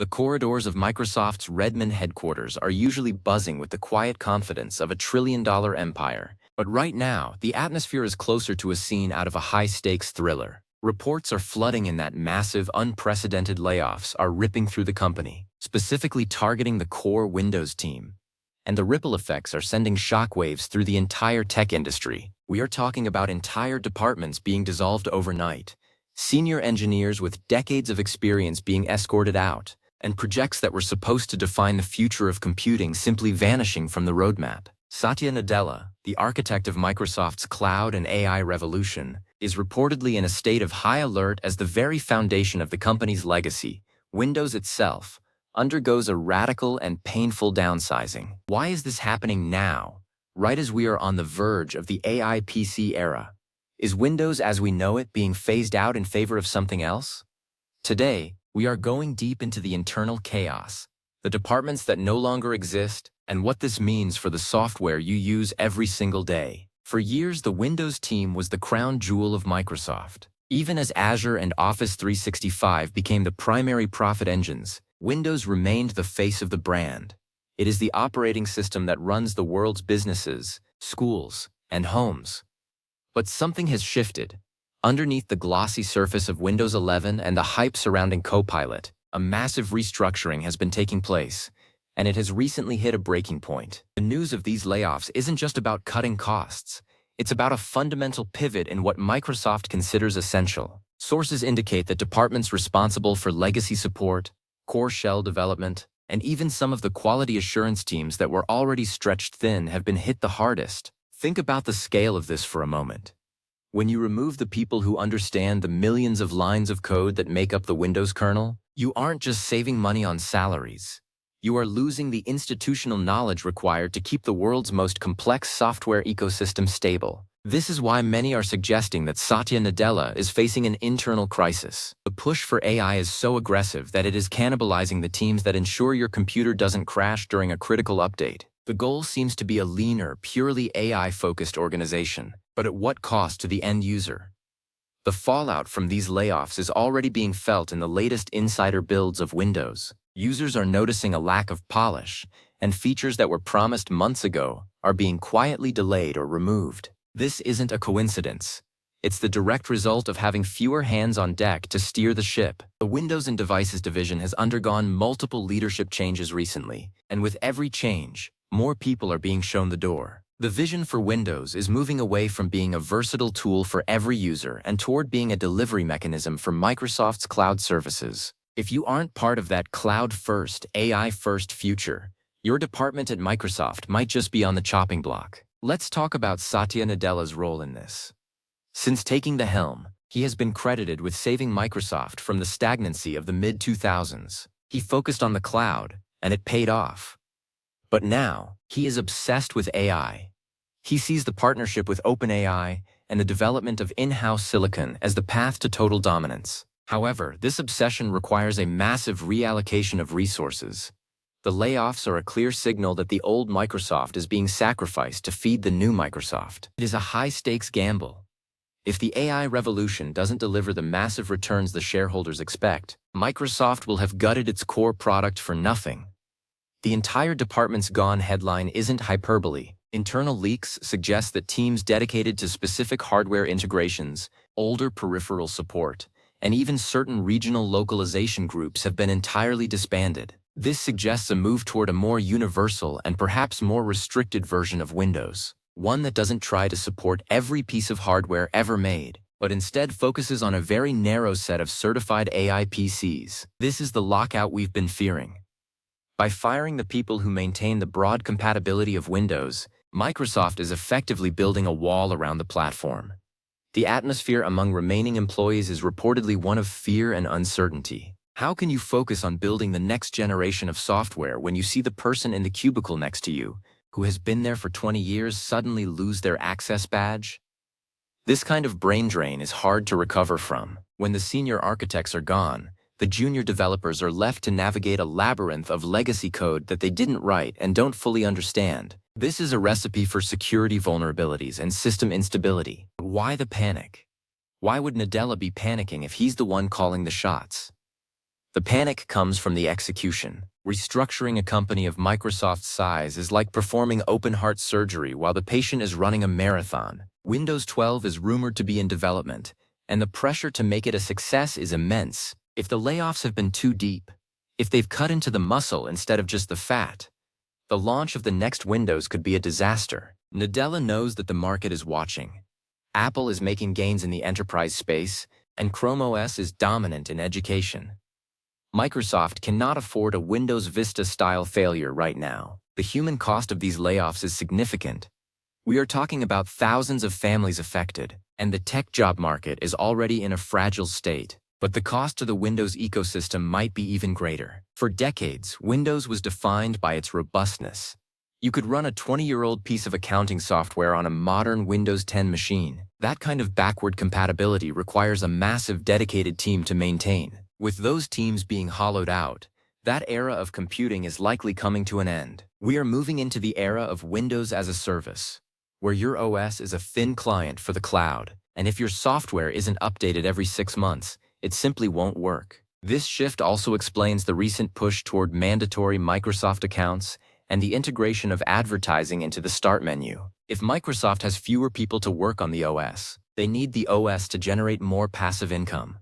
The corridors of Microsoft's Redmond headquarters are usually buzzing with the quiet confidence of a trillion-dollar empire. But right now, the atmosphere is closer to a scene out of a high-stakes thriller. Reports are flooding in that massive, unprecedented layoffs are ripping through the company, specifically targeting the core Windows team. And the ripple effects are sending shockwaves through the entire tech industry. We are talking about entire departments being dissolved overnight, senior engineers with decades of experience being escorted out, and projects that were supposed to define the future of computing simply vanishing from the roadmap. Satya Nadella, the architect of Microsoft's cloud and AI revolution, is reportedly in a state of high alert as the very foundation of the company's legacy, Windows itself, undergoes a radical and painful downsizing. Why is this happening now, right as we are on the verge of the AI PC era? Is Windows as we know it being phased out in favor of something else? Today, we are going deep into the internal chaos, the departments that no longer exist, and what this means for the software you use every single day. For years, the Windows team was the crown jewel of Microsoft. Even as Azure and Office 365 became the primary profit engines, Windows remained the face of the brand. It is the operating system that runs the world's businesses, schools, and homes. But something has shifted. Underneath the glossy surface of Windows 11 and the hype surrounding Copilot, a massive restructuring has been taking place, and it has recently hit a breaking point. The news of these layoffs isn't just about cutting costs. It's about a fundamental pivot in what Microsoft considers essential. Sources indicate that departments responsible for legacy support, core shell development, and even some of the quality assurance teams that were already stretched thin have been hit the hardest. Think about the scale of this for a moment. When you remove the people who understand the millions of lines of code that make up the Windows kernel, you aren't just saving money on salaries. You are losing the institutional knowledge required to keep the world's most complex software ecosystem stable. This is why many are suggesting that Satya Nadella is facing an internal crisis. The push for AI is so aggressive that it is cannibalizing the teams that ensure your computer doesn't crash during a critical update. The goal seems to be a leaner, purely AI-focused organization, but at what cost to the end user? The fallout from these layoffs is already being felt in the latest insider builds of Windows. Users are noticing a lack of polish, and features that were promised months ago are being quietly delayed or removed. This isn't a coincidence. It's the direct result of having fewer hands on deck to steer the ship. The Windows and Devices division has undergone multiple leadership changes recently, and with every change, more people are being shown the door. The vision for Windows is moving away from being a versatile tool for every user and toward being a delivery mechanism for Microsoft's cloud services. If you aren't part of that cloud-first, AI-first future, your department at Microsoft might just be on the chopping block. Let's talk about Satya Nadella's role in this. Since taking the helm, he has been credited with saving Microsoft from the stagnancy of the mid-2000s. He focused on the cloud, and it paid off. But now, he is obsessed with AI. He sees the partnership with OpenAI and the development of in-house silicon as the path to total dominance. However, this obsession requires a massive reallocation of resources. The layoffs are a clear signal that the old Microsoft is being sacrificed to feed the new Microsoft. It is a high-stakes gamble. If the AI revolution doesn't deliver the massive returns the shareholders expect, Microsoft will have gutted its core product for nothing. The entire department's gone headline isn't hyperbole. Internal leaks suggest that teams dedicated to specific hardware integrations, older peripheral support, and even certain regional localization groups have been entirely disbanded. This suggests a move toward a more universal and perhaps more restricted version of Windows, one that doesn't try to support every piece of hardware ever made, but instead focuses on a very narrow set of certified AI PCs. This is the lockout we've been fearing. By firing the people who maintain the broad compatibility of Windows, Microsoft is effectively building a wall around the platform. The atmosphere among remaining employees is reportedly one of fear and uncertainty. How can you focus on building the next generation of software when you see the person in the cubicle next to you, who has been there for 20 years, suddenly lose their access badge? This kind of brain drain is hard to recover from. When the senior architects are gone, the junior developers are left to navigate a labyrinth of legacy code that they didn't write and don't fully understand. This is a recipe for security vulnerabilities and system instability. Why the panic? Why would Nadella be panicking if he's the one calling the shots? The panic comes from the execution. Restructuring a company of Microsoft's size is like performing open-heart surgery while the patient is running a marathon. Windows 12 is rumored to be in development, and the pressure to make it a success is immense. If the layoffs have been too deep, if they've cut into the muscle instead of just the fat, the launch of the next Windows could be a disaster. Nadella knows that the market is watching. Apple is making gains in the enterprise space, and Chrome OS is dominant in education. Microsoft cannot afford a Windows Vista-style failure right now. The human cost of these layoffs is significant. We are talking about thousands of families affected, and the tech job market is already in a fragile state. But the cost to the Windows ecosystem might be even greater. For decades, Windows was defined by its robustness. You could run a 20-year-old piece of accounting software on a modern Windows 10 machine. That kind of backward compatibility requires a massive dedicated team to maintain. With those teams being hollowed out, that era of computing is likely coming to an end. We are moving into the era of Windows as a service, where your OS is a thin client for the cloud, and if your software isn't updated every 6 months, it simply won't work. This shift also explains the recent push toward mandatory Microsoft accounts and the integration of advertising into the Start menu. If Microsoft has fewer people to work on the OS, they need the OS to generate more passive income.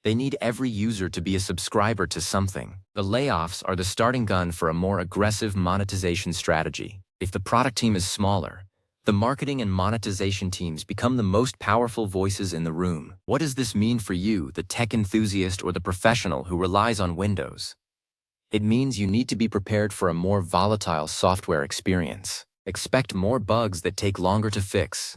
They need every user to be a subscriber to something. The layoffs are the starting gun for a more aggressive monetization strategy. If the product team is smaller, the marketing and monetization teams become the most powerful voices in the room. What does this mean for you, the tech enthusiast or the professional who relies on Windows? It means you need to be prepared for a more volatile software experience. Expect more bugs that take longer to fix.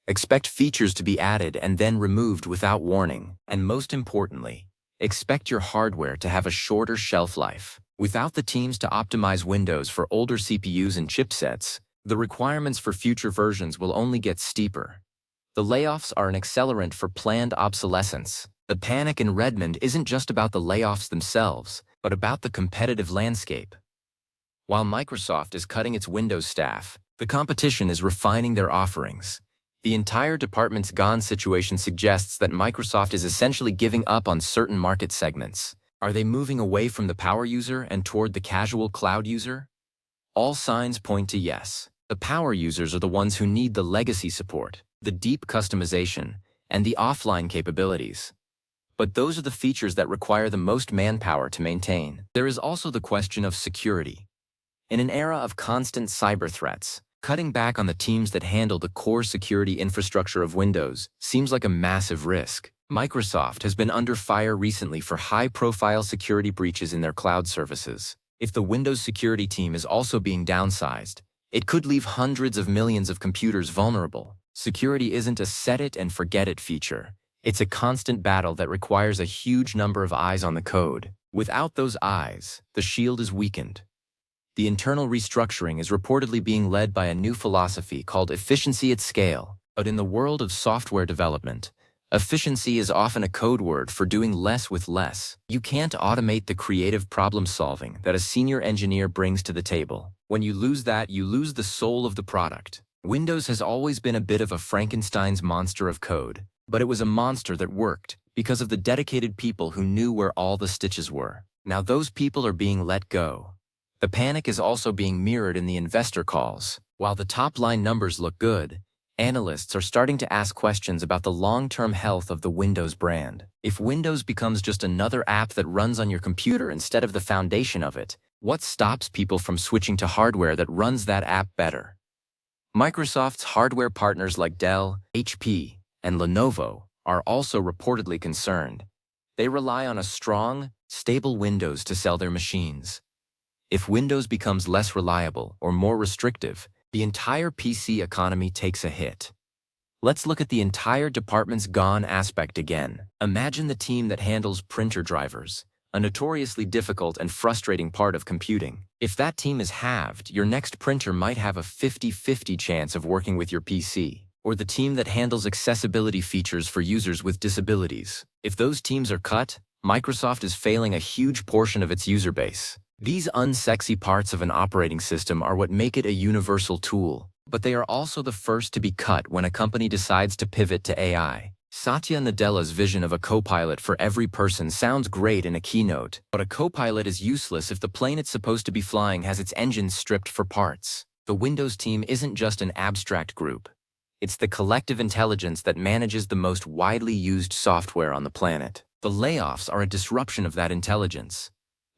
Expect features to be added and then removed without warning. And most importantly, expect your hardware to have a shorter shelf life. Without the teams to optimize Windows for older CPUs and chipsets, the requirements for future versions will only get steeper. The layoffs are an accelerant for planned obsolescence. The panic in Redmond isn't just about the layoffs themselves, but about the competitive landscape. While Microsoft is cutting its Windows staff, the competition is refining their offerings. The entire department's gone situation suggests that Microsoft is essentially giving up on certain market segments. Are they moving away from the power user and toward the casual cloud user? All signs point to yes. The power users are the ones who need the legacy support, the deep customization, and the offline capabilities. But those are the features that require the most manpower to maintain. There is also the question of security. In an era of constant cyber threats, cutting back on the teams that handle the core security infrastructure of Windows seems like a massive risk. Microsoft has been under fire recently for high-profile security breaches in their cloud services. If the Windows security team is also being downsized, it could leave hundreds of millions of computers vulnerable. Security isn't a set-it-and-forget-it feature. It's a constant battle that requires a huge number of eyes on the code. Without those eyes, the shield is weakened. The internal restructuring is reportedly being led by a new philosophy called efficiency at scale. But in the world of software development, efficiency is often a code word for doing less with less. You can't automate the creative problem-solving that a senior engineer brings to the table. When you lose that, you lose the soul of the product. Windows has always been a bit of a Frankenstein's monster of code, but it was a monster that worked because of the dedicated people who knew where all the stitches were. Now those people are being let go. The panic is also being mirrored in the investor calls. While the top-line numbers look good, analysts are starting to ask questions about the long-term health of the Windows brand. If Windows becomes just another app that runs on your computer instead of the foundation of it, what stops people from switching to hardware that runs that app better? Microsoft's hardware partners like Dell, HP, and Lenovo are also reportedly concerned. They rely on a strong, stable Windows to sell their machines. If Windows becomes less reliable or more restrictive, the entire PC economy takes a hit. Let's look at the entire department's gone aspect again. Imagine the team that handles printer drivers, a notoriously difficult and frustrating part of computing. If that team is halved, your next printer might have a 50-50 chance of working with your PC. Or the team that handles accessibility features for users with disabilities. If those teams are cut, Microsoft is failing a huge portion of its user base. These unsexy parts of an operating system are what make it a universal tool, but they are also the first to be cut when a company decides to pivot to AI. Satya Nadella's vision of a co-pilot for every person sounds great in a keynote, but a co-pilot is useless if the plane it's supposed to be flying has its engines stripped for parts. The Windows team isn't just an abstract group. It's the collective intelligence that manages the most widely used software on the planet. The layoffs are a disruption of that intelligence.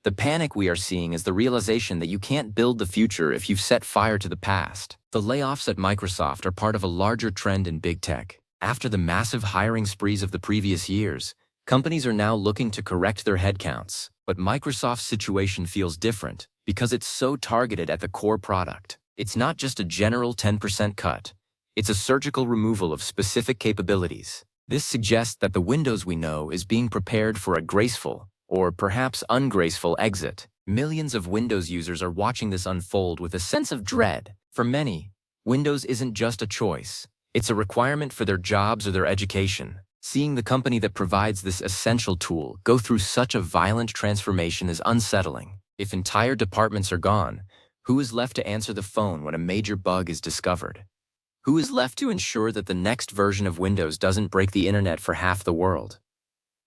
The panic we are seeing is the realization that you can't build the future if you've set fire to the past. The layoffs at Microsoft are part of a larger trend in big tech. After the massive hiring sprees of the previous years, companies are now looking to correct their headcounts. But Microsoft's situation feels different because it's so targeted at the core product. It's not just a general 10% cut. It's a surgical removal of specific capabilities. This suggests that the Windows we know is being prepared for a graceful, or perhaps ungraceful, exit. Millions of Windows users are watching this unfold with a sense of dread. For many, Windows isn't just a choice. It's a requirement for their jobs or their education. Seeing the company that provides this essential tool go through such a violent transformation is unsettling. If entire departments are gone, who is left to answer the phone when a major bug is discovered? Who is left to ensure that the next version of Windows doesn't break the internet for half the world?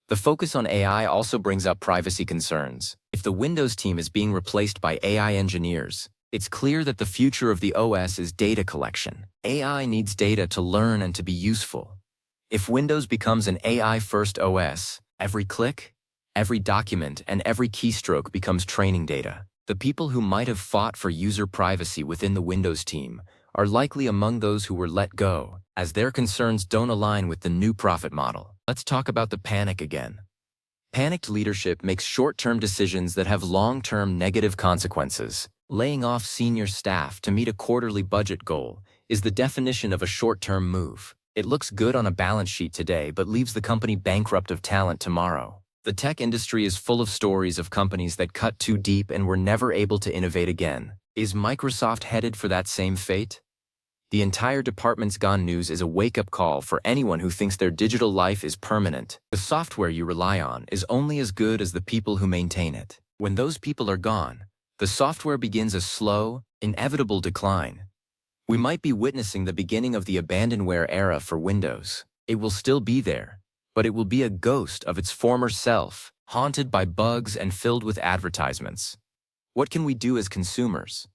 The focus on AI also brings up privacy concerns. If the Windows team is being replaced by AI engineers, it's clear that the future of the OS is data collection. AI needs data to learn and to be useful. If Windows becomes an AI-first OS, every click, every document, and every keystroke becomes training data. The people who might have fought for user privacy within the Windows team are likely among those who were let go, as their concerns don't align with the new profit model. Let's talk about the panic again. Panicked leadership makes short-term decisions that have long-term negative consequences. Laying off senior staff to meet a quarterly budget goal is the definition of a short-term move. It looks good on a balance sheet today but leaves the company bankrupt of talent tomorrow. The tech industry is full of stories of companies that cut too deep and were never able to innovate again. Is Microsoft headed for that same fate? The entire department's gone news is a wake-up call for anyone who thinks their digital life is permanent. The software you rely on is only as good as the people who maintain it. When those people are gone, the software begins a slow, inevitable decline. We might be witnessing the beginning of the abandonware era for Windows. It will still be there, but it will be a ghost of its former self, haunted by bugs and filled with advertisements. What can we do as consumers?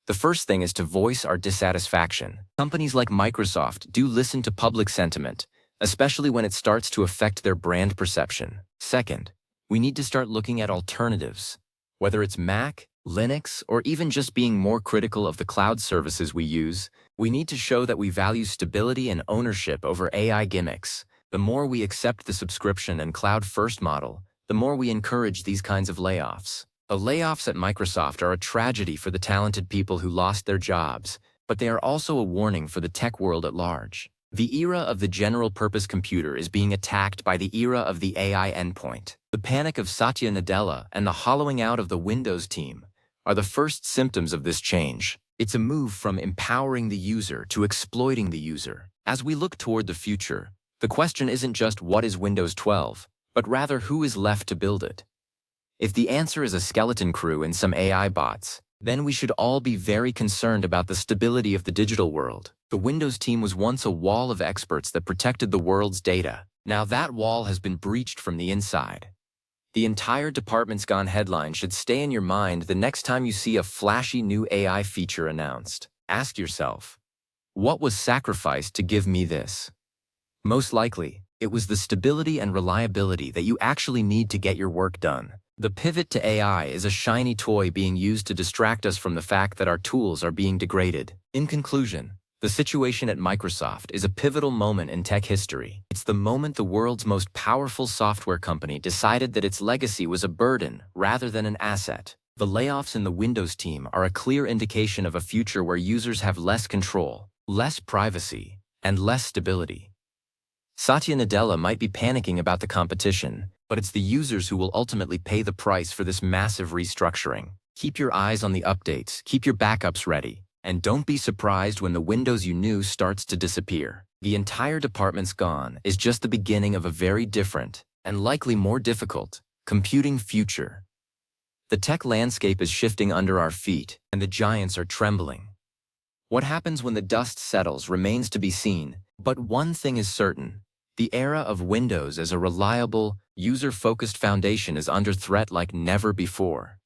The first thing is to voice our dissatisfaction. Companies like Microsoft do listen to public sentiment, especially when it starts to affect their brand perception. Second, we need to start looking at alternatives. Whether it's Mac, Linux, or even just being more critical of the cloud services we use, we need to show that we value stability and ownership over AI gimmicks. The more we accept the subscription and cloud-first model, the more we encourage these kinds of layoffs. The layoffs at Microsoft are a tragedy for the talented people who lost their jobs, but they are also a warning for the tech world at large. The era of the general-purpose computer is being attacked by the era of the AI endpoint. The panic of Satya Nadella and the hollowing out of the Windows team are the first symptoms of this change. It's a move from empowering the user to exploiting the user. As we look toward the future, the question isn't just what is Windows 12, but rather who is left to build it. If the answer is a skeleton crew and some AI bots, then we should all be very concerned about the stability of the digital world. The Windows team was once a wall of experts that protected the world's data. Now that wall has been breached from the inside. The entire department's gone headline should stay in your mind the next time you see a flashy new AI feature announced. Ask yourself, what was sacrificed to give me this? Most likely, it was the stability and reliability that you actually need to get your work done. The pivot to AI is a shiny toy being used to distract us from the fact that our tools are being degraded. In conclusion, the situation at Microsoft is a pivotal moment in tech history. It's the moment the world's most powerful software company decided that its legacy was a burden rather than an asset. The layoffs in the Windows team are a clear indication of a future where users have less control, less privacy, and less stability. Satya Nadella might be panicking about the competition, but it's the users who will ultimately pay the price for this massive restructuring. Keep your eyes on the updates, keep your backups ready, and don't be surprised when the Windows you knew starts to disappear. The entire department's gone is just the beginning of a very different, and likely more difficult, computing future. The tech landscape is shifting under our feet, and the giants are trembling. What happens when the dust settles remains to be seen, but one thing is certain. The era of Windows as a reliable, user-focused foundation is under threat like never before.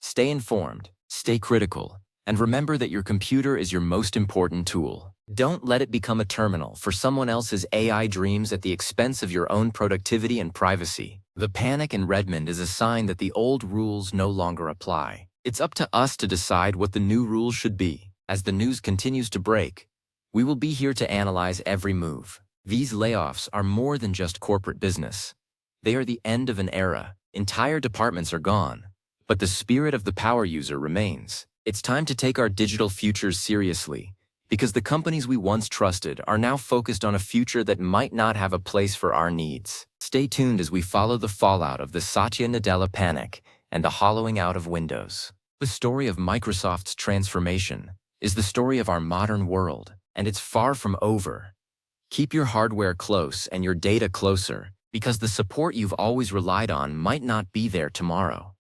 Stay informed, stay critical, and remember that your computer is your most important tool. Don't let it become a terminal for someone else's AI dreams at the expense of your own productivity and privacy. The panic in Redmond is a sign that the old rules no longer apply. It's up to us to decide what the new rules should be. As the news continues to break, we will be here to analyze every move. These layoffs are more than just corporate business. They are the end of an era. Entire departments are gone, but the spirit of the power user remains. It's time to take our digital futures seriously, because the companies we once trusted are now focused on a future that might not have a place for our needs. Stay tuned as we follow the fallout of the Satya Nadella panic and the hollowing out of Windows. The story of Microsoft's transformation is the story of our modern world, and it's far from over. Keep your hardware close and your data closer, because the support you've always relied on might not be there tomorrow.